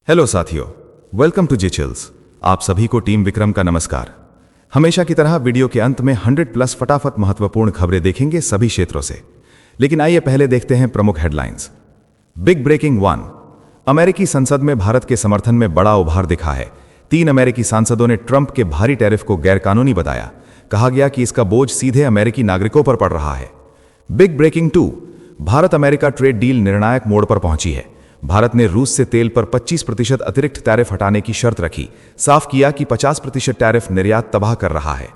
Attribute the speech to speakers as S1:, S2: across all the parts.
S1: Hello साथियों, welcome to जिचिल्स। आप सभी को टीम विक्रम का नमस्कार। हमेशा की तरह वीडियो के अंत में 100+ फटाफट महत्वपूर्ण खबरें देखेंगे सभी क्षेत्रों से। लेकिन आइए पहले देखते हैं प्रमुख हेडलाइंस। Big breaking 1। अमेरिकी संसद में भारत के समर्थन में बड़ा उभार दिखा है। 3 अमेरिकी सांसदों ने ट्रंप के भारी टैरिफ को गैरकानूनी बताया। कहा गया कि इसका बोझ सीधे अमेरिकी नागरिकों पर पड़ रहा है। Big breaking 2। Bharat America trade deal निर्णायक मोड़ पर पहुंची है। भारत ने रूस से तेल पर 25% अतिरिक्त टैरिफ हटाने की शर्त रखी। साफ किया कि 50% टैरिफ निर्यात तबाह कर रहा है।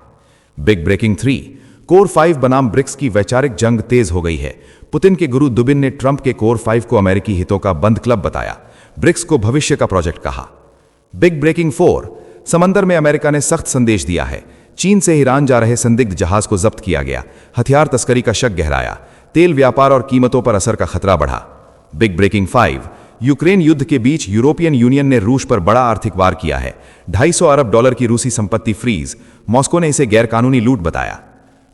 S1: Big breaking 3। कोर 5 बनाम ब्रिक्स की वैचारिक जंग तेज हो गई है। पुतिन के गुरु दुबिन ने ट्रंप के कोर 5 को अमेरिकी हितों का बंद क्लब बताया। ब्रिक्स को भविष्य का प्रोजेक्ट कहा। Big breaking 4। समंदर में अमेरिका ने सख्त संदेश दिया है। चीन से ईरान जा रहे संदिग्ध जहाज को जब्त किया गया। हथियार तस्करी का शक गहराया। तेल व्यापार और कीमतों पर असर का खतरा बढ़ा। Big breaking 5। यूक्रेन युद्ध के बीच यूरोपियन यूनियन ने रूस पर बड़ा आर्थिक वार किया है। $250 अरब की रूसी संपत्ति फ्रीज। मॉस्को ने इसे गैरकानूनी लूट बताया।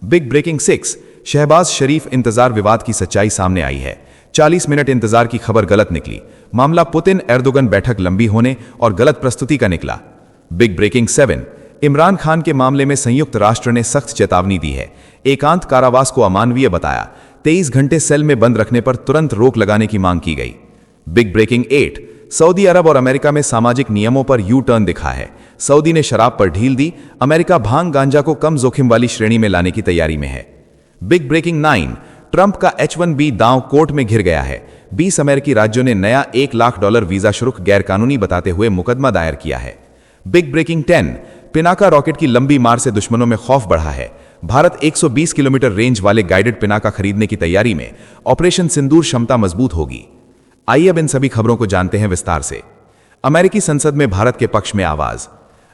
S1: Big breaking 6। शहबाज शरीफ इंतजार विवाद की सच्चाई सामने आई है। 40 मिनट इंतजार की खबर गलत निकली। मामला पुतिन एर्दोगन बैठक लंबी होने और गलत प्रस्तुति का निकला। Big breaking 7। इमरान खान के मामले में संयुक्त राष्ट्र ने सख्त चेतावनी दी है। एकांत कारावास को अमानवीय बताया। 23 घंटे सेल में बंद रखने पर तुरंत रोक लगाने की मांग की गई। Big breaking 8। सऊदी अरब और अमेरिका में सामाजिक नियमों पर यू टर्न दिखा है। सऊदी ने शराब पर ढील दी। अमेरिका भांग गांजा को कम जोखिम वाली श्रेणी में लाने की तैयारी में है। Big breaking 9। ट्रंप का H-1B दांव कोर्ट में घिर गया है। 20 अमेरिकी राज्यों ने नया $1 लाख वीजा शुल्क गैरकानूनी बताते हुए मुकदमा दायर किया है। Big breaking 10। पिनाका रॉकेट की लंबी मार से दुश्मनों में खौफ बढ़ा है। भारत 120 किलोमीटर रेंज वाले गाइडेड पिनाका खरीदने की तैयारी में। ऑपरेशन सिंदूर क्षमता मजबूत होगी। आइए अब इन सभी खबरों को जानते हैं विस्तार से। अमेरिकी संसद में भारत के पक्ष में आवाज।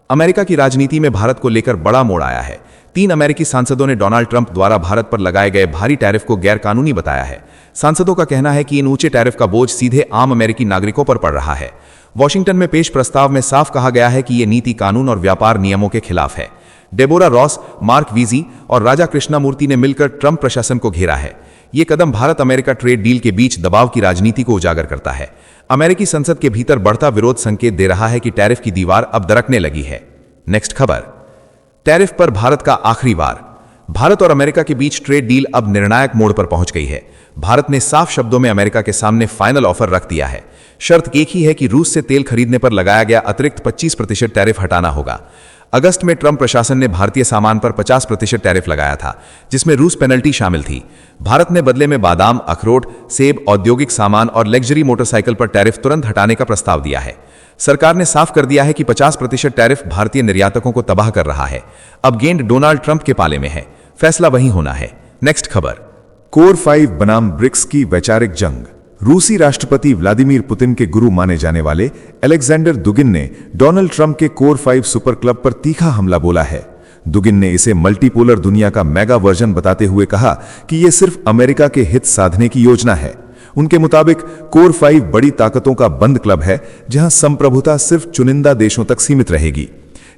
S1: अमेरिका की राजनीति में भारत को लेकर बड़ा मोड़ आया है। 3 अमेरिकी सांसदों ने डोनाल्ड ट्रंप द्वारा भारत पर लगाए गए भारी टैरिफ को गैरकानूनी बताया है। सांसदों का कहना है कि इन ऊंचे टैरिफ का बोझ सीधे आम अमेरिकी नागरिकों पर पड़ रहा है। वॉशिंगटन में पेश प्रस्ताव में साफ कहा गया है कि यह नीति कानून और व्यापार नियमों के खिलाफ है। डेबोरा रॉस, मार्क वीजी और राजा कृष्णामूर्ति ने मिलकर ट्रंप प्रशासन को घेरा है। यह कदम भारत अमेरिका ट्रेड डील के बीच दबाव की राजनीति को उजागर करता है। अमेरिकी संसद के भीतर बढ़ता विरोध संकेत दे रहा है कि टैरिफ की दीवार अब दरकने लगी है। नेक्स्ट खबर। टैरिफ पर भारत का आखिरी वार। भारत और अमेरिका के बीच ट्रेड डील अब निर्णायक मोड़ पर पहुंच गई है। भारत ने साफ शब्दों में अमेरिका के सामने फाइनल ऑफर रख दिया है। शर्त एक ही है कि रूस से तेल खरीदने पर लगाया गया अतिरिक्त 25% टैरिफ हटाना होगा। अगस्त में ट्रंप प्रशासन ने भारतीय सामान पर 50% टैरिफ लगाया था, जिसमें रूस पेनल्टी शामिल थी। भारत ने बदले में बादाम, अखरोट, सेब, औद्योगिक सामान और लग्जरी मोटरसाइकिल पर टैरिफ तुरंत हटाने का प्रस्ताव दिया है। सरकार ने साफ कर दिया है कि 50% टैरिफ भारतीय निर्यातकों को तबाह कर रहा है। अब गेंद डोनाल्ड ट्रंप के पाले में है। फैसला वहीं होना है। नेक्स्ट खबर।
S2: कोर 5 बनाम ब्रिक्स की वैचारिक जंग। रूसी राष्ट्रपति व्लादिमीर पुतिन के गुरु माने जाने वाले अलेक्जेंडर दुगिन ने डोनाल्ड ट्रंप के कोर 5 सुपर क्लब पर तीखा हमला बोला है। दुगिन ने इसे मल्टीपोलर दुनिया का मेगा वर्जन बताते हुए कहा कि यह सिर्फ अमेरिका के हित साधने की योजना है। उनके मुताबिक कोर 5 बड़ी ताकतों का बंद क्लब है, जहां संप्रभुता सिर्फ चुनिंदा देशों तक सीमित रहेगी।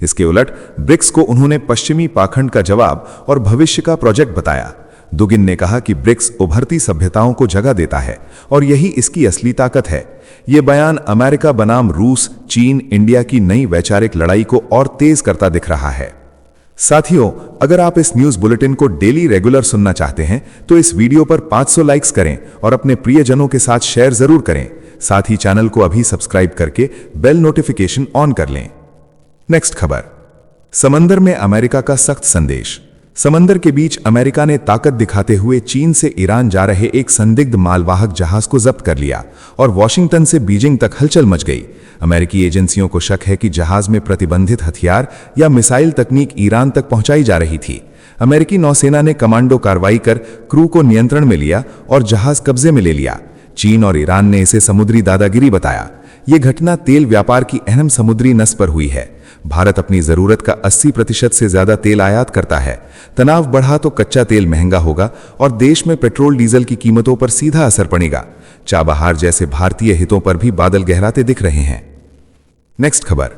S2: इसके उलट ब्रिक्स को उन्होंने पश्चिमी पाखंड का जवाब और भविष्य का प्रोजेक्ट बताया। दुगिन ने कहा कि ब्रिक्स उभरती सभ्यताओं को जगह देता है और यही इसकी असली ताकत है। यह बयान अमेरिका बनाम रूस, चीन, इंडिया की नई वैचारिक लड़ाई को और तेज करता दिख रहा है। साथियों, अगर आप इस न्यूज बुलेटिन को डेली रेगुलर सुनना चाहते हैं तो इस वीडियो पर 500 लाइक्स करें और अपने प्रियजनों के साथ शेयर जरूर करें। साथ ही चैनल को अभी सब्सक्राइब करके बेल नोटिफिकेशन ऑन कर लें। नेक्स्ट खबर। समंदर में अमेरिका का सख्त संदेश। समंदर के बीच अमेरिका ने ताकत दिखाते हुए चीन से ईरान जा रहे एक संदिग्ध मालवाहक जहाज को जब्त कर लिया और वॉशिंगटन से बीजिंग तक हलचल मच गई। अमेरिकी एजेंसियों को शक है कि जहाज में प्रतिबंधित हथियार या मिसाइल तकनीक ईरान तक पहुंचाई जा रही थी। अमेरिकी नौसेना ने कमांडो कार्रवाई कर क्रू को नियंत्रण में लिया और जहाज कब्जे में ले लिया। चीन और ईरान ने इसे समुद्री दादागिरी बताया। यह घटना तेल व्यापार की अहम समुद्री नस पर हुई है। भारत अपनी जरूरत का 80% से ज्यादा तेल आयात करता है। तनाव बढ़ा तो कच्चा तेल महंगा होगा और देश में पेट्रोल डीजल की कीमतों पर सीधा असर पड़ेगा। चाबहार जैसे भारतीय हितों पर भी बादल गहराते दिख रहे हैं। नेक्स्ट खबर।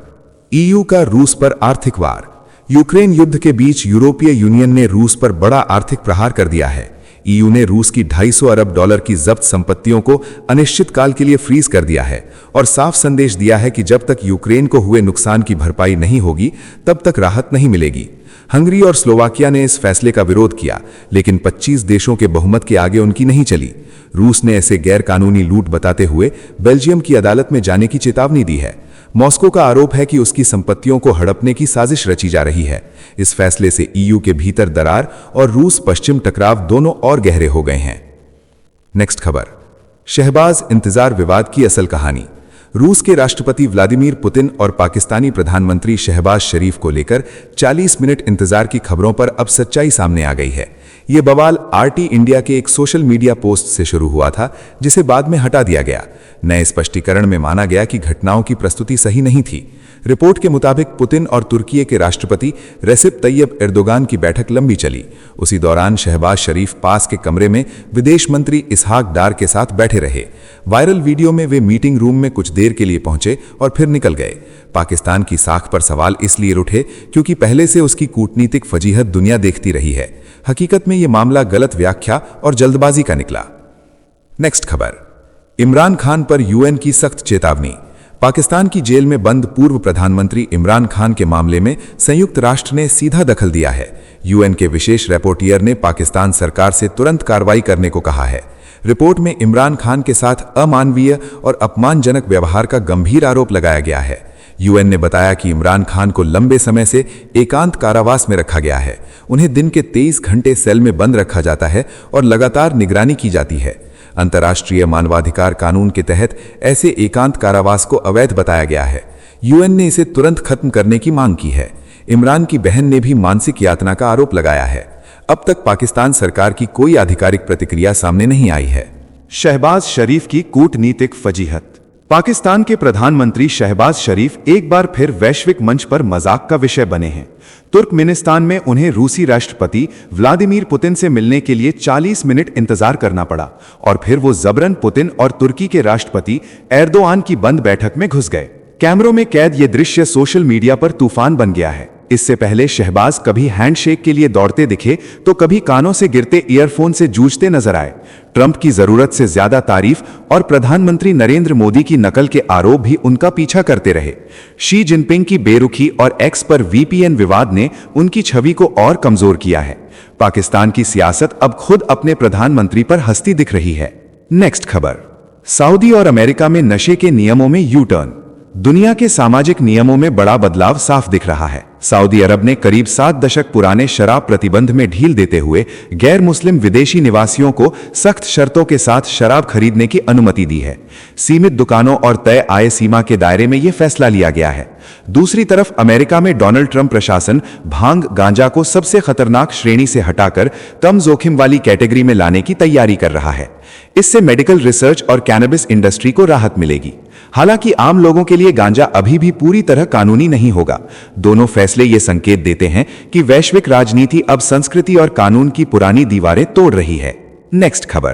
S2: ईयू का रूस पर आर्थिक वार। यूक्रेन युद्ध के बीच यूरोपीय यूनियन ने रूस पर बड़ा आर्थिक प्रहार कर दिया है। ईयू ने रूस की 250 अरब डॉलर की जब्त संपत्तियों को अनिश्चित काल के लिए फ्रीज कर दिया है और साफ संदेश दिया है कि जब तक यूक्रेन को हुए नुकसान की भरपाई नहीं होगी तब तक राहत नहीं मिलेगी। हंगरी और स्लोवाकिया ने इस फैसले का विरोध किया, लेकिन 25 देशों के बहुमत के आगे उनकी नहीं चली। रूस ने ऐसे गैरकानूनी लूट बताते हुए बेल्जियम की अदालत में जाने की चेतावनी दी है। मॉस्को का आरोप है कि उसकी संपत्तियों को हड़पने की साजिश रची जा रही है। इस फैसले से ईयू के भीतर दरार और रूस पश्चिम टकराव दोनों और गहरे हो गए हैं। नेक्स्ट खबर, शहबाज इंतजार विवाद की असल कहानी। रूस के राष्ट्रपति व्लादिमीर पुतिन और पाकिस्तानी प्रधानमंत्री शहबाज शरीफ को लेकर 40 मिनट इंतजार की खबरों पर अब सच्चाई सामने आ गई है। ये बवाल आरटी इंडिया के एक सोशल मीडिया पोस्ट से शुरू हुआ था, जिसे बाद में हटा दिया गया। नए स्पष्टीकरण में माना गया कि घटनाओं की प्रस्तुति सही नहीं थी। रिपोर्ट के मुताबिक पुतिन और तुर्की के राष्ट्रपति रेसिप तैयब एर्दोगान की बैठक लंबी चली। उसी दौरान शहबाज शरीफ पास के कमरे में विदेश मंत्री इसहाक डार के साथ बैठे रहे। वायरल वीडियो में वे मीटिंग रूम में कुछ देर के लिए पहुंचे और फिर निकल गए। पाकिस्तान की साख पर सवाल इसलिए उठे क्योंकि पहले से उसकी कूटनीतिक फजीहत दुनिया देखती रही है। हकीकत में यह मामला गलत व्याख्या और जल्दबाजी का निकला। नेक्स्ट खबर, इमरान खान पर यूएन की सख्त चेतावनी। पाकिस्तान की जेल में बंद पूर्व प्रधानमंत्री इमरान खान के मामले में संयुक्त राष्ट्र ने सीधा दखल दिया है। यूएन के विशेष रिपोर्टियर ने पाकिस्तान सरकार से तुरंत कार्रवाई करने को कहा है। रिपोर्ट में इमरान खान के साथ अमानवीय और अपमानजनक व्यवहार का गंभीर आरोप लगाया गया है। यूएन ने बताया कि इमरान खान को लंबे समय से एकांत कारावास में रखा गया है। उन्हें दिन के 23 घंटे सेल में बंद रखा जाता है और लगातार निगरानी की जाती है। अंतर्राष्ट्रीय मानवाधिकार कानून के तहत ऐसे एकांत कारावास को अवैध बताया गया है। यूएन ने इसे तुरंत खत्म करने की मांग की है। इमरान की बहन ने भी मानसिक यातना का आरोप लगाया है। अब तक पाकिस्तान सरकार की कोई आधिकारिक प्रतिक्रिया सामने नहीं आई है।
S3: शहबाज शरीफ की कूटनीतिक फजीहत। पाकिस्तान के प्रधानमंत्री शहबाज शरीफ एक बार फिर वैश्विक मंच पर मजाक का विषय बने हैं। तुर्कमेनिस्तान में उन्हें रूसी राष्ट्रपति व्लादिमीर पुतिन से मिलने के लिए 40 मिनट इंतजार करना पड़ा और फिर वो जबरन पुतिन और तुर्की के राष्ट्रपति एर्दोआन की बंद बैठक में घुस गए। कैमरों में कैद ये दृश्य सोशल मीडिया पर तूफान बन गया है। इससे पहले शहबाज कभी हैंडशेक के लिए दौड़ते दिखे तो कभी कानों से गिरते ईयरफोन से जूझते नजर आए। ट्रंप की जरूरत से ज्यादा तारीफ और प्रधानमंत्री नरेंद्र मोदी की नकल के आरोप भी उनका पीछा करते रहे। शी जिनपिंग की बेरुखी और एक्स पर वीपीएन विवाद ने उनकी छवि को और कमजोर किया है। पाकिस्तान की सियासत अब खुद अपने प्रधानमंत्री पर हंसती दिख रही है। नेक्स्ट खबर, सऊदी और अमेरिका में नशे के नियमों में यू टर्न। दुनिया के सामाजिक नियमों में बड़ा बदलाव साफ दिख रहा है। सऊदी अरब ने करीब 7 दशक पुराने शराब प्रतिबंध में ढील देते हुए गैर मुस्लिम विदेशी निवासियों को सख्त शर्तों के साथ शराब खरीदने की अनुमति दी है। सीमित दुकानों और तय आय सीमा के दायरे में यह फैसला लिया गया है। दूसरी तरफ अमेरिका में डोनाल्ड ट्रंप प्रशासन भांग गांजा को सबसे खतरनाक श्रेणी से हटाकर कम जोखिम वाली कैटेगरी में लाने की तैयारी कर रहा है। इससे मेडिकल रिसर्च और कैनबिस इंडस्ट्री को राहत मिलेगी। हालांकि आम लोगों के लिए गांजा अभी भी पूरी तरह कानूनी नहीं होगा। दोनों फैसले ये संकेत देते हैं कि वैश्विक राजनीति अब संस्कृति और कानून की पुरानी दीवारें तोड़ रही है। नेक्स्ट खबर,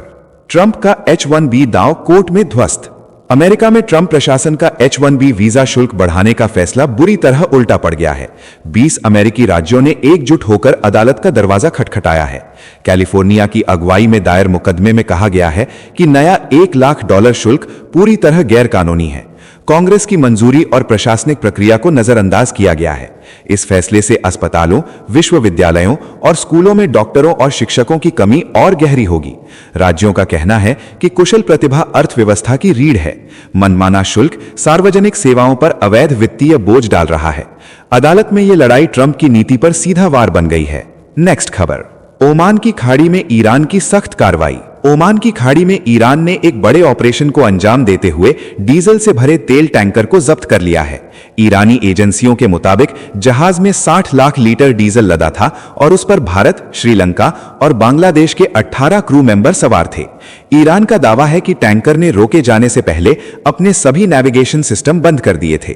S3: ट्रंप का H-1B दांव कोर्ट में ध्वस्त। अमेरिका में ट्रंप प्रशासन का H-1B वीजा शुल्क बढ़ाने का फैसला बुरी तरह उल्टा पड़ गया है। 20 अमेरिकी राज्यों ने एकजुट होकर अदालत का दरवाजा खटखटाया है। कैलिफोर्निया की अगुवाई में दायर मुकदमे में कहा गया है कि नया $1 लाख शुल्क पूरी तरह गैर कानूनी है। कांग्रेस की मंजूरी और प्रशासनिक प्रक्रिया को नजरअंदाज किया गया है। इस फैसले से अस्पतालों, विश्वविद्यालयों और स्कूलों में डॉक्टरों और शिक्षकों की कमी और गहरी होगी। राज्यों का कहना है कि कुशल प्रतिभा अर्थव्यवस्था की रीढ़ है। मनमाना शुल्क सार्वजनिक सेवाओं पर अवैध वित्तीय बोझ डाल रहा है। अदालत में यह लड़ाई ट्रंप की नीति पर सीधा वार बन गई है। नेक्स्ट खबर, ओमान की खाड़ी में ईरान की सख्त कार्रवाई। ओमान की खाड़ी में ईरान ने एक बड़े ऑपरेशन को अंजाम देते हुए डीजल से भरे तेल टैंकर को जब्त कर लिया है। ईरानी एजेंसियों के मुताबिक जहाज में 60 लाख लीटर डीजल लदा था और उस पर भारत, श्रीलंका और बांग्लादेश के 18 क्रू मेंबर सवार थे। ईरान का दावा है कि टैंकर ने रोके जाने से पहले अपने सभी नेविगेशन सिस्टम बंद कर दिए थे।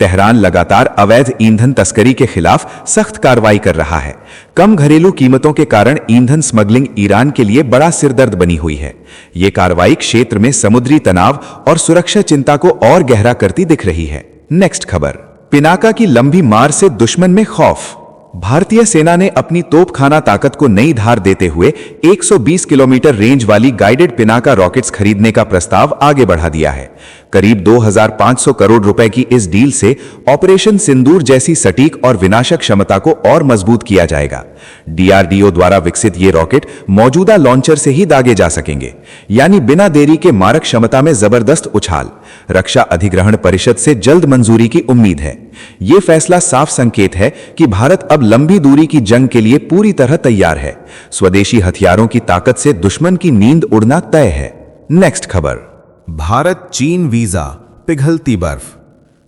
S3: तेहरान लगातार अवैध ईंधन तस्करी के खिलाफ सख्त कार्रवाई कर रहा है। कम घरेलू कीमतों के कारण ईंधन स्मगलिंग ईरान के लिए बड़ा सिरदर्द बनी हुई है। ये कार्रवाई क्षेत्र में समुद्री तनाव और सुरक्षा चिंता को और गहरा करती दिख रही है। नेक्स्ट खबर, पिनाका की लंबी मार से दुश्मन में खौफ। भारतीय सेना ने अपनी तोपखाना ताकत को नई धार देते हुए 120 किलोमीटर रेंज वाली गाइडेड पिनाका रॉकेट्स खरीदने का प्रस्ताव आगे बढ़ा दिया है। करीब 2500 करोड़ रुपए की इस डील से ऑपरेशन सिंदूर जैसी सटीक और विनाशक क्षमता को और मजबूत किया जाएगा। डीआरडीओ द्वारा विकसित ये रॉकेट मौजूदा लॉन्चर से ही दागे जा सकेंगे, यानी बिना देरी के मारक क्षमता में जबरदस्त उछाल। रक्षा अधिग्रहण परिषद से जल्द मंजूरी की उम्मीद है। ये फैसला साफ संकेत है कि भारत अब लंबी दूरी की जंग के लिए पूरी तरह तैयार है। स्वदेशी हथियारों की ताकत से दुश्मन की नींद उड़ना तय है। नेक्स्ट खबर।
S2: भारत चीन वीजा, पिघलती बर्फ।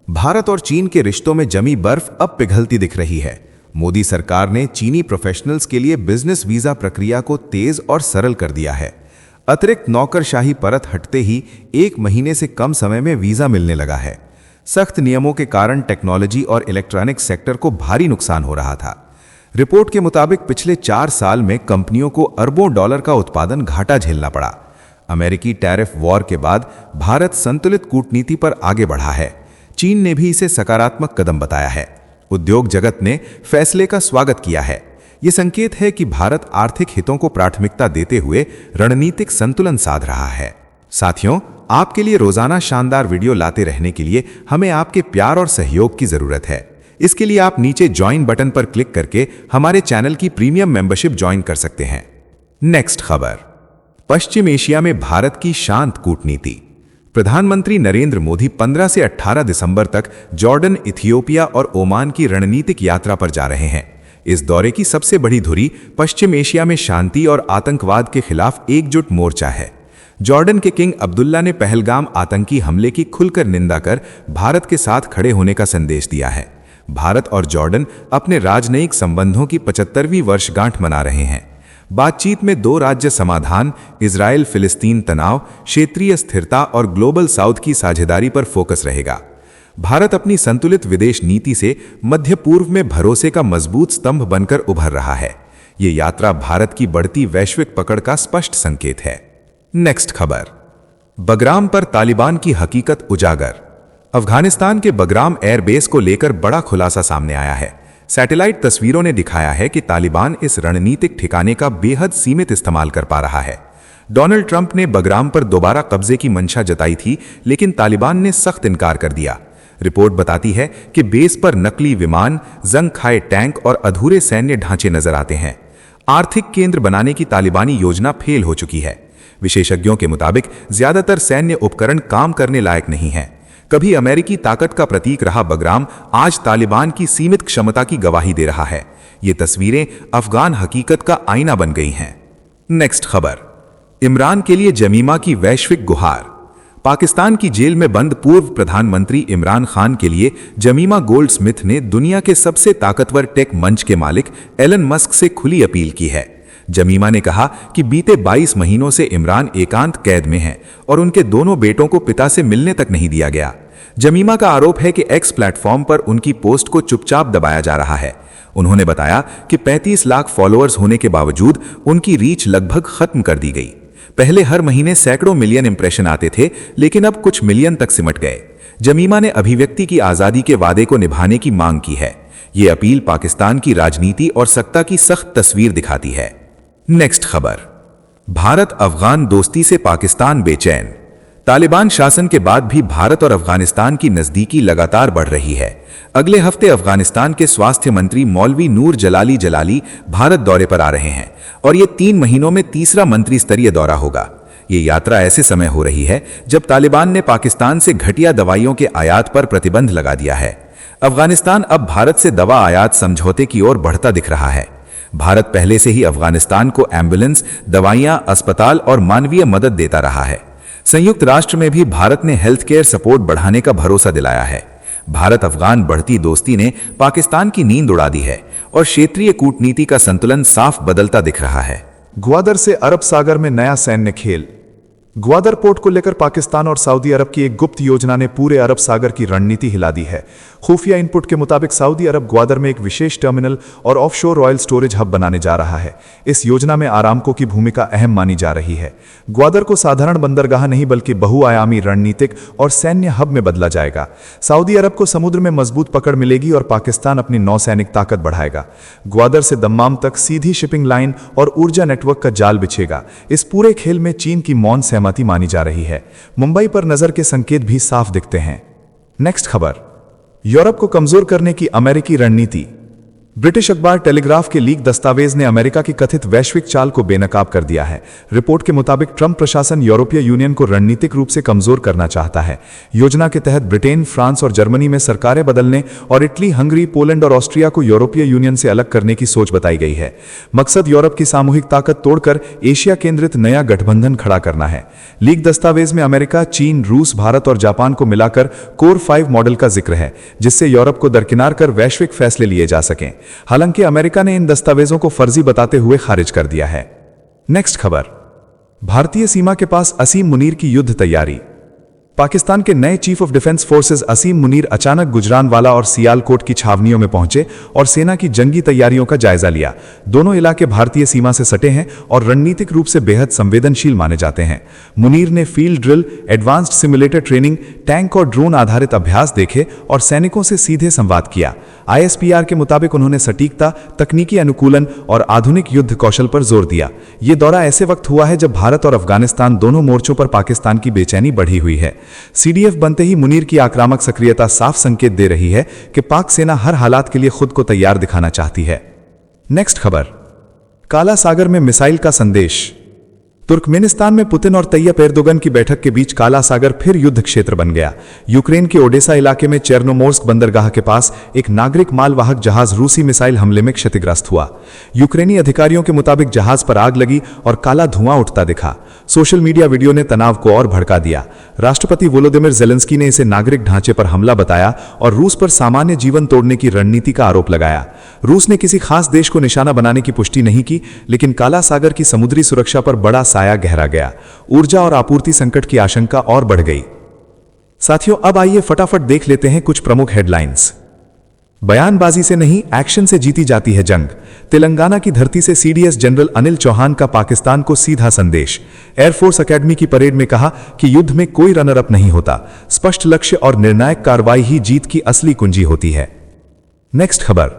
S2: भारत और चीन के रिश्तों में जमी बर्फ अब पिघलती दिख रही है। मोदी सरकार ने चीनी प्रोफेशनल्स के लिए बिजनेस वीजा प्रक्रिया को तेज और सरल कर दिया है। अतिरिक्त नौकरशाही परत हटते ही 1 महीने से कम समय में वीजा मिलने लगा है। सख्त नियमों के कारण टेक्नोलॉजी और इलेक्ट्रॉनिक्स सेक्टर को भारी नुकसान हो रहा था। रिपोर्ट के मुताबिक पिछले 4 साल में कंपनियों को अरबों डॉलर का उत्पादन घाटा झेलना पड़ा। अमेरिकी टैरिफ वॉर के बाद भारत संतुलित कूटनीति पर आगे बढ़ा है। चीन ने भी इसे सकारात्मक कदम बताया है। उद्योग जगत ने फैसले का स्वागत किया है। ये संकेत है कि भारत आर्थिक हितों को प्राथमिकता देते हुए रणनीतिक संतुलन साध रहा है। साथियों, आपके लिए रोजाना शानदार वीडियो लाते रहने के लिए हमें आपके प्यार और सहयोग की जरूरत है। इसके लिए आप नीचे ज्वाइन बटन पर क्लिक करके हमारे चैनल की प्रीमियम मेंबरशिप ज्वाइन कर सकते हैं। नेक्स्ट खबर। पश्चिम एशिया में भारत की शांत कूटनीति। प्रधानमंत्री नरेंद्र मोदी 15 से 18 दिसंबर तक जॉर्डन, इथियोपिया और ओमान की रणनीतिक यात्रा पर जा रहे हैं। इस दौरे की सबसे बड़ी धुरी पश्चिम एशिया में शांति और आतंकवाद के खिलाफ एकजुट मोर्चा है। जॉर्डन के किंग अब्दुल्ला ने पहलगाम आतंकी हमले की खुलकर निंदा कर भारत के साथ खड़े होने का संदेश दिया है। भारत और जॉर्डन अपने राजनयिक संबंधों की 75वीं वर्षगांठ मना रहे हैं। बातचीत में 2 राज्य समाधान, इजराइल फिलिस्तीन तनाव, क्षेत्रीय स्थिरता और ग्लोबल साउथ की साझेदारी पर फोकस रहेगा। भारत अपनी संतुलित विदेश नीति से मध्य पूर्व में भरोसे का मजबूत स्तंभ बनकर उभर रहा है। ये यात्रा भारत की बढ़ती वैश्विक पकड़ का स्पष्ट संकेत है। नेक्स्ट खबर। बगराम पर तालिबान की हकीकत उजागर। अफगानिस्तान के बगराम एयरबेस को लेकर बड़ा खुलासा सामने आया है। सैटेलाइट तस्वीरों ने दिखाया है कि तालिबान इस रणनीतिक ठिकाने का बेहद सीमित इस्तेमाल कर पा रहा है। डोनाल्ड ट्रंप ने बगराम पर दोबारा कब्जे की मंशा जताई थी, लेकिन तालिबान ने सख्त इनकार कर दिया। रिपोर्ट बताती है कि बेस पर नकली विमान, जंग खाए टैंक और अधूरे सैन्य ढांचे नजर आते हैं। आर्थिक केंद्र बनाने की तालिबानी योजना फेल हो चुकी है। विशेषज्ञों के मुताबिक ज्यादातर सैन्य उपकरण काम करने लायक नहीं हैं। कभी अमेरिकी ताकत का प्रतीक रहा बगराम आज तालिबान की सीमित क्षमता की गवाही दे रहा है। ये तस्वीरें अफगान हकीकत का आईना बन गई हैं। नेक्स्ट खबर। इमरान के लिए जमीमा की वैश्विक गुहार। पाकिस्तान की जेल में बंद पूर्व प्रधानमंत्री इमरान खान के लिए जमीमा गोल्डस्मिथ ने दुनिया के सबसे ताकतवर टेक मंच के मालिक एलन मस्क से खुली अपील की है। जमीमा ने कहा कि बीते 22 महीनों से इमरान एकांत कैद में हैं और उनके दोनों बेटों को पिता से मिलने तक नहीं दिया गया। जमीमा का आरोप है कि एक्स प्लेटफॉर्म पर उनकी पोस्ट को चुपचाप दबाया जा रहा है। उन्होंने बताया कि 35 लाख फॉलोअर्स होने के बावजूद उनकी रीच लगभग खत्म कर दी गई। पहले हर महीने सैकड़ों मिलियन इंप्रेशन आते थे, लेकिन अब कुछ मिलियन तक सिमट गए। जमीमा ने अभिव्यक्ति की आजादी के वादे को निभाने की मांग की है। ये अपील पाकिस्तान की राजनीति और सत्ता की सख्त तस्वीर दिखाती है। नेक्स्ट खबर। भारत अफगान दोस्ती से पाकिस्तान बेचैन। तालिबान शासन के बाद भी भारत और अफगानिस्तान की नजदीकी लगातार बढ़ रही है। अगले हफ्ते अफगानिस्तान के स्वास्थ्य मंत्री मौलवी नूर जलाली भारत दौरे पर आ रहे हैं और ये 3 महीनों में तीसरा मंत्री स्तरीय दौरा होगा। ये यात्रा ऐसे समय हो रही है जब तालिबान ने पाकिस्तान से घटिया दवाइयों के आयात पर प्रतिबंध लगा दिया है। अफगानिस्तान अब भारत से दवा आयात समझौते की ओर बढ़ता दिख रहा है। भारत पहले से ही अफगानिस्तान को एम्बुलेंस, दवाइयां, अस्पताल और मानवीय मदद देता रहा है। संयुक्त राष्ट्र में भी भारत ने हेल्थ केयर सपोर्ट बढ़ाने का भरोसा दिलाया है। भारत अफगान बढ़ती दोस्ती ने पाकिस्तान की नींद उड़ा दी है और क्षेत्रीय कूटनीति का संतुलन साफ बदलता दिख रहा है। ग्वादर से अरब सागर में नया सैन्य खेल। ग्वादर पोर्ट को लेकर पाकिस्तान और सऊदी अरब की एक गुप्त योजना ने पूरे अरब सागर की रणनीति हिला दी है। खुफिया इनपुट के मुताबिक सऊदी अरब ग्वादर में एक विशेष टर्मिनल और ऑफशोर ऑयल स्टोरेज हब बनाने जा रहा है। इस योजना में आरामको की भूमिका अहम मानी जा रही है। ग्वादर को साधारण बंदरगाह नहीं बल्कि बहुआयामी रणनीतिक और सैन्य हब में बदला जाएगा। सऊदी अरब को समुद्र में मजबूत पकड़ मिलेगी और पाकिस्तान अपनी नौसैनिक ताकत बढ़ाएगा। ग्वादर से दम्माम तक सीधी शिपिंग लाइन और ऊर्जा नेटवर्क का जाल बिछेगा। इस पूरे खेल में चीन की मौन सहमति मानी जा रही है। मुंबई पर नजर के संकेत भी साफ दिखते हैं। नेक्स्ट खबर, यूरोप को कमजोर करने की अमेरिकी रणनीति। ब्रिटिश अखबार टेलीग्राफ के लीक दस्तावेज ने अमेरिका की कथित वैश्विक चाल को बेनकाब कर दिया है। रिपोर्ट के मुताबिक ट्रंप प्रशासन यूरोपीय यूनियन को रणनीतिक रूप से कमजोर करना चाहता है। योजना के तहत ब्रिटेन, फ्रांस और जर्मनी में सरकारें बदलने और इटली, हंगरी, पोलैंड और ऑस्ट्रिया को यूरोपीय यूनियन से अलग करने की सोच बताई गई है। मकसद यूरोप की सामूहिक ताकत तोड़कर एशिया केंद्रित नया गठबंधन खड़ा करना है। लीक दस्तावेज में अमेरिका, चीन, रूस, भारत और जापान को मिलाकर कोर 5 मॉडल का जिक्र है, जिससे यूरोप को दरकिनार कर वैश्विक फैसले लिए जा सकें। हालांकि अमेरिका ने इन दस्तावेजों को फर्जी बताते हुए खारिज कर दिया है। नेक्स्ट खबर, भारतीय सीमा के पास असीम मुनीर की युद्ध तैयारी। पाकिस्तान के नए चीफ ऑफ डिफेंस फोर्सेज असीम मुनीर अचानक गुजरानवाला और सियालकोट की छावनियों में पहुंचे और सेना की जंगी तैयारियों का जायजा लिया। दोनों इलाके भारतीय सीमा से सटे हैं और रणनीतिक रूप से बेहद संवेदनशील माने जाते हैं। मुनीर ने field drill, advanced simulator training, tank और ड्रोन आधारित अभ्यास देखे और सैनिकों से सीधे संवाद किया। ISPR के मुताबिक उन्होंने सटीकता, तकनीकी अनुकूलन और आधुनिक युद्ध कौशल पर जोर दिया। ये दौरा ऐसे वक्त हुआ है जब भारत और अफगानिस्तान दोनों मोर्चों पर पाकिस्तान की बेचैनी बढ़ी हुई है। CDF बनते ही मुनीर की आक्रामक सक्रियता साफ संकेत दे रही है कि पाक सेना हर हालात के लिए खुद को तैयार दिखाना चाहती है। नेक्स्ट खबर, काला सागर में मिसाइल का संदेश। तुर्कमेनिस्तान में पुतिन और तैयप एर्दोगन की बैठक के बीच काला सागर फिर युद्ध क्षेत्र बन गया। यूक्रेन के ओडेसा इलाके में चेर्नोमोर्स्क बंदरगाह के पास एक नागरिक मालवाहक जहाज रूसी मिसाइल हमले में क्षतिग्रस्त हुआ। यूक्रेनी अधिकारियों के मुताबिक जहाज पर आग लगी और काला धुआं उठता दिखा। सोशल मीडिया वीडियो ने तनाव को और भड़का दिया। राष्ट्रपति वोलोदिमिर ज़ेलेंस्की ने इसे नागरिक ढांचे पर हमला बताया और रूस पर सामान्य जीवन तोड़ने की रणनीति का आरोप लगाया। रूस ने किसी खास देश को निशाना बनाने की पुष्टि नहीं की, लेकिन काला सागर की समुद्री सुरक्षा पर बड़ा साया गहरा गया। ऊर्जा और आपूर्ति संकट की आशंका और बढ़ गई। साथियों, अब आइए फटाफट देख लेते हैं कुछ प्रमुख हेडलाइंस। बयानबाजी से नहीं, एक्शन से जीती जाती है जंग। तेलंगाना की धरती से CDS जनरल अनिल चौहान का पाकिस्तान को सीधा संदेश। एयरफोर्स एकेडमी की परेड में कहा कि युद्ध में कोई रनर अप नहीं होता, स्पष्ट लक्ष्य और निर्णायक कार्रवाई ही जीत की असली कुंजी होती है। नेक्स्ट खबर,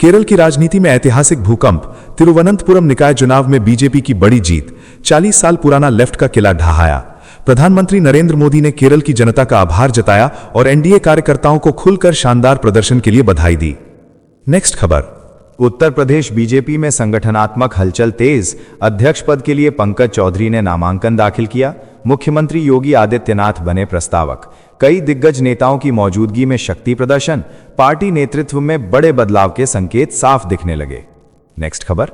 S2: केरल की राजनीति में ऐतिहासिक भूकंप। तिरुवनंतपुरम निकाय चुनाव में बीजेपी की बड़ी जीत। 40 साल पुराना लेफ्ट का किला ढहाया। प्रधानमंत्री नरेंद्र मोदी ने केरल की जनता का आभार जताया और NDA कार्यकर्ताओं को खुलकर शानदार प्रदर्शन के लिए बधाई दी। नेक्स्ट खबर,
S3: उत्तर प्रदेश बीजेपी में संगठनात्मक हलचल तेज। अध्यक्ष पद के लिए पंकज चौधरी ने नामांकन दाखिल किया। मुख्यमंत्री योगी आदित्यनाथ बने प्रस्तावक। कई दिग्गज नेताओं की मौजूदगी में शक्ति प्रदर्शन। पार्टी नेतृत्व में बड़े बदलाव के संकेत साफ दिखने लगे। नेक्स्ट खबर,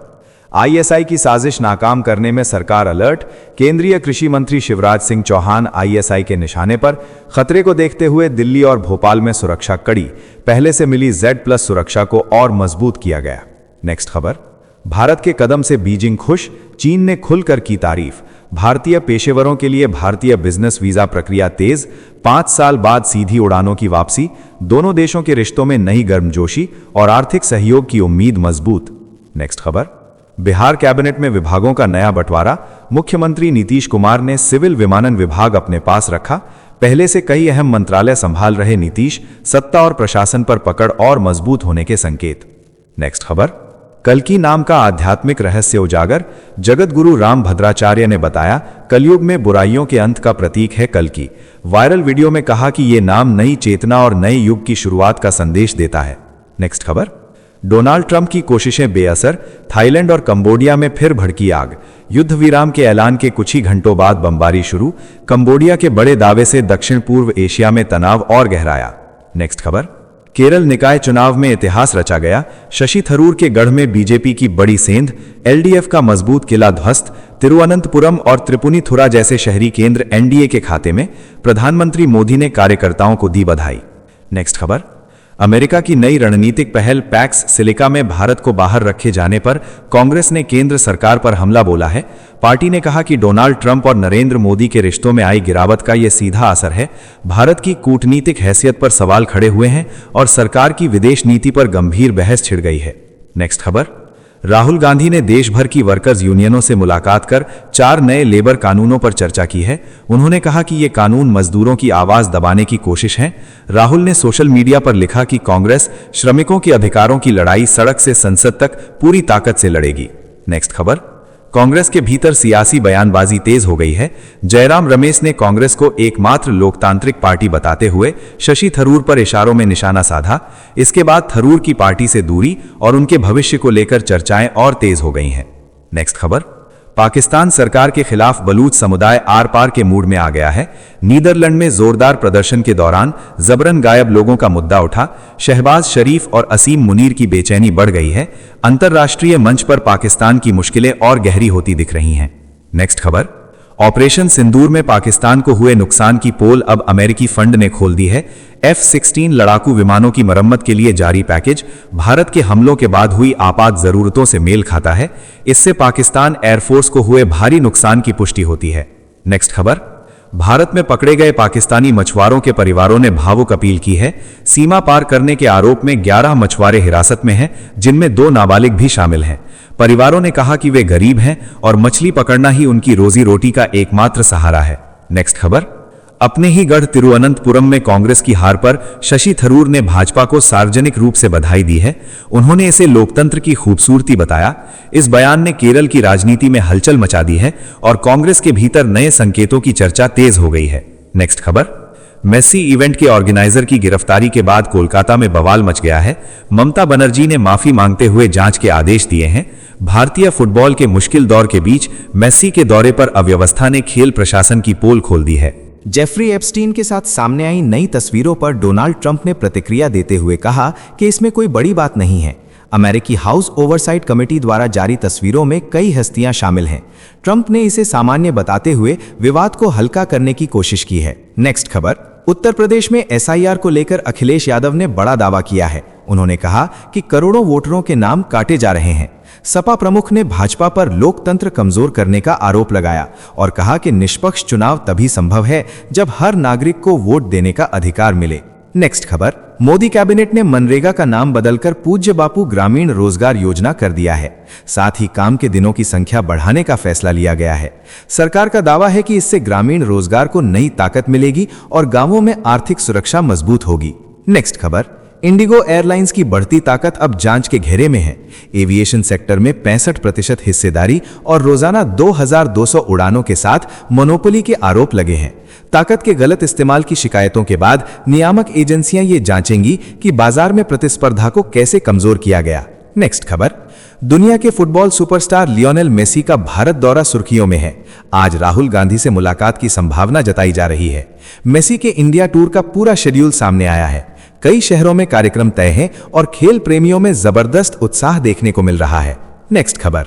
S3: ISI की साजिश नाकाम करने में सरकार अलर्ट। केंद्रीय कृषि मंत्री शिवराज सिंह चौहान ISI के निशाने पर। खतरे को देखते हुए दिल्ली और भोपाल में सुरक्षा कड़ी। पहले से मिली Z+ सुरक्षा को और मजबूत किया गया। नेक्स्ट खबर, भारत के कदम से बीजिंग खुश। चीन ने खुलकर की तारीफ। भारतीय पेशेवरों के लिए भारतीय बिजनेस वीजा प्रक्रिया तेज। 5 साल बाद सीधी उड़ानों की वापसी। दोनों देशों के रिश्तों में नई गर्मजोशी और आर्थिक सहयोग की उम्मीद मजबूत। नेक्स्ट खबर, बिहार कैबिनेट में विभागों का नया बंटवारा। मुख्यमंत्री नीतीश कुमार ने सिविल विमानन विभाग अपने पास रखा। पहले से कई अहम मंत्रालय संभाल रहे नीतीश, सत्ता और प्रशासन पर पकड़ और मजबूत होने के संकेत। नेक्स्ट खबर, कल्कि नाम का आध्यात्मिक रहस्य उजागर। जगत गुरु राम भद्राचार्य ने बताया, कलयुग में बुराइयों के अंत का प्रतीक है कल्कि। वायरल वीडियो में कहा कि यह नाम नई चेतना और नए युग की शुरुआत का संदेश देता है। नेक्स्ट खबर, डोनाल्ड ट्रंप की कोशिशें बेअसर। थाईलैंड और कंबोडिया में फिर भड़की आग। युद्ध विराम के ऐलान के कुछ ही घंटों बाद बमबारी शुरू। कंबोडिया के बड़े दावे से दक्षिण पूर्व एशिया में तनाव और गहराया। नेक्स्ट खबर, केरल निकाय चुनाव में इतिहास रचा गया। शशि थरूर के गढ़ में बीजेपी की बड़ी सेंध। LDF का मजबूत किला ध्वस्त। तिरुवनंतपुरम और त्रिपुनिथुरा जैसे शहरी केंद्र NDA के खाते में। प्रधानमंत्री मोदी ने कार्यकर्ताओं को दी बधाई। नेक्स्ट खबर,
S4: अमेरिका की नई रणनीतिक पहल पैक्स सिलिका में भारत को बाहर रखे जाने पर कांग्रेस ने केंद्र सरकार पर हमला बोला है। पार्टी ने कहा कि डोनाल्ड ट्रंप और नरेंद्र मोदी के रिश्तों में आई गिरावट का यह सीधा असर है। भारत की कूटनीतिक हैसियत पर सवाल खड़े हुए हैं और सरकार की विदेश नीति पर गंभीर बहस छिड़ गई है। नेक्स्ट खबर, राहुल गांधी ने देश भर की वर्कर्स यूनियनों से मुलाकात कर 4 नए लेबर कानूनों पर चर्चा की है। उन्होंने कहा कि ये कानून मजदूरों की आवाज दबाने की कोशिश है। राहुल ने सोशल मीडिया पर लिखा कि कांग्रेस श्रमिकों के अधिकारों की लड़ाई सड़क से संसद तक पूरी ताकत से लड़ेगी। नेक्स्ट खबर, कांग्रेस के भीतर सियासी बयानबाजी तेज हो गई है। जयराम रमेश ने कांग्रेस को एकमात्र लोकतांत्रिक पार्टी बताते हुए शशि थरूर पर इशारों में निशाना साधा। इसके बाद थरूर की पार्टी से दूरी और उनके भविष्य को लेकर चर्चाएं और तेज हो गई हैं। नेक्स्ट खबर, पाकिस्तान सरकार के खिलाफ बलूच समुदाय आर पार के मूड में आ गया है। नीदरलैंड में जोरदार प्रदर्शन के दौरान जबरन गायब लोगों का मुद्दा उठा। शहबाज शरीफ और असीम मुनीर की बेचैनी बढ़ गई है। अंतर्राष्ट्रीय मंच पर पाकिस्तान की मुश्किलें और गहरी होती दिख रही हैं। नेक्स्ट खबर, ऑपरेशन सिंदूर में पाकिस्तान को हुए नुकसान की पोल अब अमेरिकी फंड ने खोल दी है। F-16 लड़ाकू विमानों की मरम्मत के लिए जारी पैकेज भारत के हमलों के बाद हुई आपात जरूरतों से मेल खाता है। इससे पाकिस्तान एयरफोर्स को हुए भारी नुकसान की पुष्टि होती है। नेक्स्ट खबर, भारत में पकड़े गए पाकिस्तानी मछुआरों के परिवारों ने भावुक अपील की है। सीमा पार करने के आरोप में 11 मछुआरे हिरासत में हैं, जिनमें 2 नाबालिग भी शामिल हैं। परिवारों ने कहा कि वे गरीब हैं और मछली पकड़ना ही उनकी रोजी रोटी का एकमात्र सहारा है। नेक्स्ट खबर, अपने ही गढ़ तिरुवनंतपुरम में कांग्रेस की हार पर शशि थरूर ने भाजपा को सार्वजनिक रूप से बधाई दी है। उन्होंने इसे लोकतंत्र की खूबसूरती बताया। इस बयान ने केरल की राजनीति में हलचल मचा दी है और कांग्रेस के भीतर नए संकेतों की चर्चा तेज हो गई है। नेक्स्ट खबर, मेसी इवेंट के ऑर्गेनाइजर की गिरफ्तारी के बाद कोलकाता में बवाल मच गया है। ममता बनर्जी ने माफी मांगते हुए जांच के आदेश दिए हैं। भारतीय फुटबॉल के मुश्किल दौर के बीच मेसी के दौरे पर अव्यवस्था ने खेल प्रशासन की पोल खोल दी है।
S5: जेफरी एप्स्टीन के साथ सामने आई नई तस्वीरों पर डोनाल्ड ट्रंप ने प्रतिक्रिया देते हुए कहा कि इसमें कोई बड़ी बात नहीं है। अमेरिकी हाउस ओवरसाइट कमेटी द्वारा जारी तस्वीरों में कई हस्तियां शामिल हैं। ट्रंप ने इसे सामान्य बताते हुए विवाद को हल्का करने की कोशिश की है। नेक्स्ट खबर, उत्तर प्रदेश में SIR को लेकर अखिलेश यादव ने बड़ा दावा किया है। उन्होंने कहा कि करोड़ों वोटरों के नाम काटे जा रहे हैं। सपा प्रमुख ने भाजपा पर लोकतंत्र कमजोर करने का आरोप लगाया और कहा कि निष्पक्ष चुनाव तभी संभव है जब हर नागरिक को वोट देने का अधिकार मिले। नेक्स्ट खबर, मोदी कैबिनेट ने मनरेगा का नाम बदलकर पूज्य बापू ग्रामीण रोजगार योजना कर दिया है। साथ ही काम के दिनों की संख्या बढ़ाने का फैसला लिया गया है। सरकार का दावा है कि इससे ग्रामीण रोजगार को नई ताकत मिलेगी और गांवों में आर्थिक सुरक्षा मजबूत होगी। नेक्स्ट खबर, इंडिगो एयरलाइंस की बढ़ती ताकत अब जांच के घेरे में है। एविएशन सेक्टर में 65% हिस्सेदारी और रोजाना 2200 उड़ानों के साथ मोनोपोली के आरोप लगे हैं। ताकत के गलत इस्तेमाल की शिकायतों के बाद नियामक एजेंसियां ये जांचेंगी कि बाजार में प्रतिस्पर्धा को कैसे कमजोर किया गया। नेक्स्ट खबर, दुनिया के फुटबॉल सुपरस्टार लियोनेल मेसी का भारत दौरा सुर्खियों में है। आज राहुल गांधी से मुलाकात की संभावना जताई जा रही है। मेसी के इंडिया टूर का पूरा शेड्यूल सामने आया है। कई शहरों में कार्यक्रम तय हैं और खेल प्रेमियों में जबरदस्त उत्साह देखने को मिल रहा है। नेक्स्ट खबर,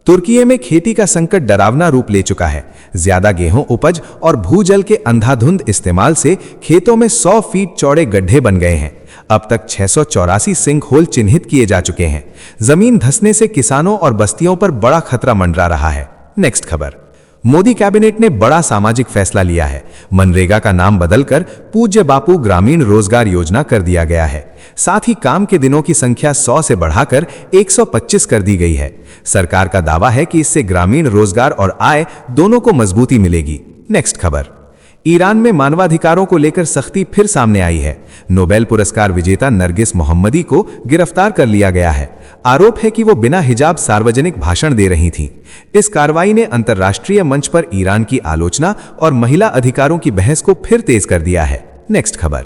S5: तुर्की में खेती का संकट डरावना रूप ले चुका है। ज्यादा गेहूं उपज और भूजल के अंधाधुंध इस्तेमाल से खेतों में 100 फीट चौड़े गड्ढे बन गए हैं। अब तक 684 सिंक होल चिन्हित किए जा चुके हैं। जमीन धंसने से किसानों और बस्तियों पर बड़ा खतरा मंडरा रहा है। नेक्स्ट खबर, मोदी कैबिनेट ने बड़ा सामाजिक फैसला लिया है। मनरेगा का नाम बदलकर पूज्य बापू ग्रामीण रोजगार योजना कर दिया गया है। साथ ही काम के दिनों की संख्या 100 से बढ़ाकर 125 कर दी गई है। सरकार का दावा है कि इससे ग्रामीण रोजगार और आय दोनों को मजबूती मिलेगी। नेक्स्ट खबर, ईरान में मानवाधिकारों को लेकर सख्ती फिर सामने आई है। नोबेल पुरस्कार विजेता नरगिस मोहम्मदी को गिरफ्तार कर लिया गया है। आरोप है कि वो बिना हिजाब सार्वजनिक भाषण दे रही थीं। इस कार्रवाई ने अंतर्राष्ट्रीय मंच पर ईरान की आलोचना और महिला अधिकारों की बहस को फिर तेज कर दिया है। नेक्स्ट खबर,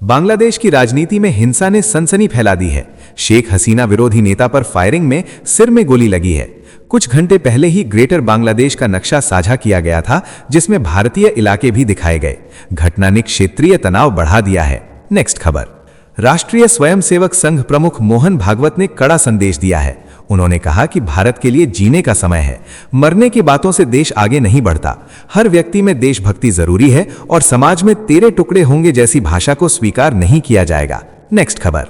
S5: बांग्लादेश की राजनीति में हिंसा ने सनसनी फैला दी है। शेख हसीना विरोधी नेता पर फायरिंग में सिर में गोली लगी है। कुछ घंटे पहले ही ग्रेटर बांग्लादेश का नक्शा साझा किया गया था, जिसमें भारतीय इलाके भी दिखाए गए। घटना ने क्षेत्रीय तनाव बढ़ा दिया है। नेक्स्ट खबर, राष्ट्रीय स्वयंसेवक संघ प्रमुख मोहन भागवत ने कड़ा संदेश दिया है। उन्होंने कहा कि भारत के लिए जीने का समय है। मरने की बातों से देश आगे नहीं बढ़ता। हर व्यक्ति में देशभक्ति जरूरी है और समाज में तेरे टुकड़े होंगे जैसी भाषा को स्वीकार नहीं किया जाएगा। नेक्स्ट खबर,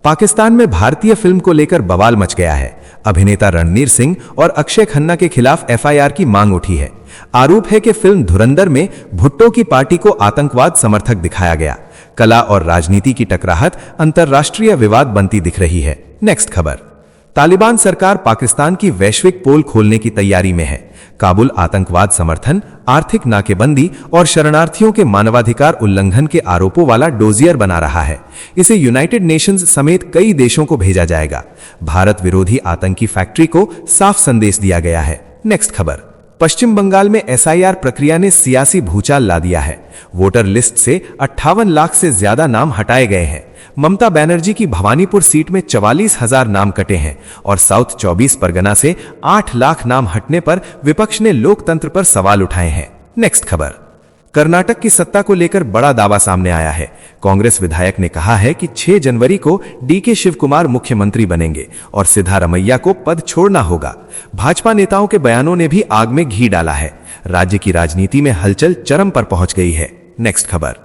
S5: पाकिस्तान में भारतीय फिल्म को लेकर बवाल मच गया है। अभिनेता रणवीर सिंह और अक्षय खन्ना के खिलाफ एफआईआर की मांग उठी है। आरोप है कि फिल्म धुरंधर में भुट्टो की पार्टी को आतंकवाद समर्थक दिखाया गया। कला और राजनीति की टकराहट अंतर्राष्ट्रीय विवाद बनती दिख रही है। नेक्स्ट खबर, तालिबान सरकार पाकिस्तान की वैश्विक पोल खोलने की तैयारी में है। काबुल आतंकवाद समर्थन, आर्थिक नाकेबंदी और शरणार्थियों के मानवाधिकार उल्लंघन के आरोपों वाला डोजियर बना रहा है। इसे यूनाइटेड नेशंस समेत कई देशों को भेजा जाएगा। भारत विरोधी आतंकी फैक्ट्री को साफ संदेश दिया गया है। नेक्स्ट खबर, पश्चिम बंगाल में एसआईआर प्रक्रिया ने सियासी भूचाल ला दिया है। वोटर लिस्ट से 58 लाख से ज्यादा नाम हटाए गए हैं। ममता बनर्जी की भवानीपुर सीट में 44,000 नाम कटे हैं और साउथ 24 परगना से 8 लाख नाम हटने पर विपक्ष ने लोकतंत्र पर सवाल उठाए हैं। नेक्स्ट खबर, कर्नाटक की सत्ता को लेकर बड़ा दावा सामने आया है। कांग्रेस विधायक ने कहा है कि 6 जनवरी को डीके शिवकुमार मुख्यमंत्री बनेंगे और सिद्धारमैया को पद छोड़ना होगा। भाजपा नेताओं के बयानों ने भी आग में घी डाला है। राज्य की राजनीति में हलचल चरम पर पहुंच गई है। नेक्स्ट खबर,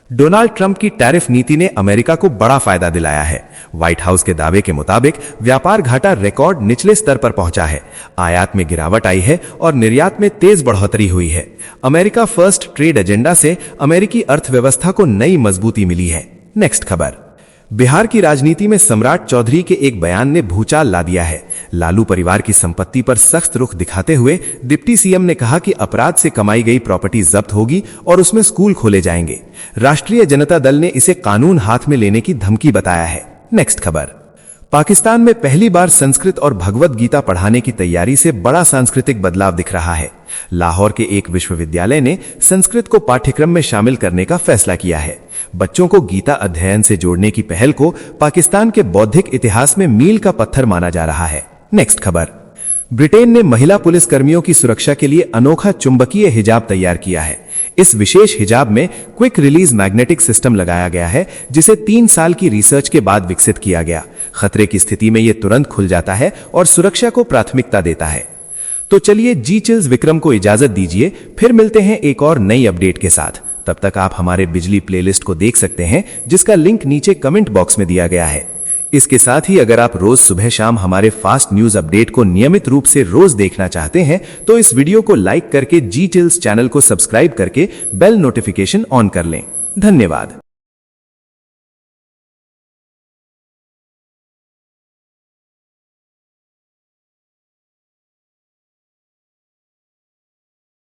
S5: डोनाल्ड ट्रंप की टैरिफ नीति ने अमेरिका को बड़ा फायदा दिलाया है। व्हाइट हाउस के दावे के मुताबिक व्यापार घाटा रिकॉर्ड निचले स्तर पर पहुंचा है। आयात में गिरावट आई है और निर्यात में तेज बढ़ोतरी हुई है। अमेरिका फर्स्ट ट्रेड एजेंडा से अमेरिकी अर्थव्यवस्था को नई मजबूती मिली है। नेक्स्ट खबर, बिहार की राजनीति में सम्राट चौधरी के एक बयान ने भूचाल ला दिया है। लालू परिवार की संपत्ति पर सख्त रुख दिखाते हुए डिप्टी सीएम ने कहा कि अपराध से कमाई गई प्रॉपर्टी जब्त होगी और उसमें स्कूल खोले जाएंगे। राष्ट्रीय जनता दल ने इसे कानून हाथ में लेने की धमकी बताया है। नेक्स्ट खबर, पाकिस्तान में पहली बार संस्कृत और भगवत गीता पढ़ाने की तैयारी से बड़ा सांस्कृतिक बदलाव दिख रहा है। लाहौर के एक विश्वविद्यालय ने संस्कृत को पाठ्यक्रम में शामिल करने का फैसला किया है। बच्चों को गीता अध्ययन से जोड़ने की पहल को पाकिस्तान के बौद्धिक इतिहास में मील का पत्थर माना जा रहा है। नेक्स्ट खबर, ब्रिटेन ने महिला पुलिस कर्मियों की सुरक्षा के लिए अनोखा चुंबकीय हिजाब तैयार किया है। इस विशेष हिजाब में क्विक रिलीज मैग्नेटिक सिस्टम लगाया गया है, जिसे 3 साल की रिसर्च के बाद विकसित किया गया। खतरे की स्थिति में यह तुरंत खुल जाता है और सुरक्षा को प्राथमिकता देता है। तो चलिए जी चिल्स विक्रम को इजाजत दीजिए, फिर मिलते हैं एक और नई अपडेट के साथ। तब तक आप हमारे बिजली प्लेलिस्ट को देख सकते हैं, जिसका लिंक नीचे कमेंट बॉक्स में दिया गया है। इसके साथ ही अगर आप रोज सुबह शाम हमारे फास्ट न्यूज अपडेट को नियमित रूप से रोज देखना चाहते हैं तो इस वीडियो को लाइक करके जी चिल्स चैनल को सब्सक्राइब करके बेल नोटिफिकेशन ऑन कर लें। धन्यवाद।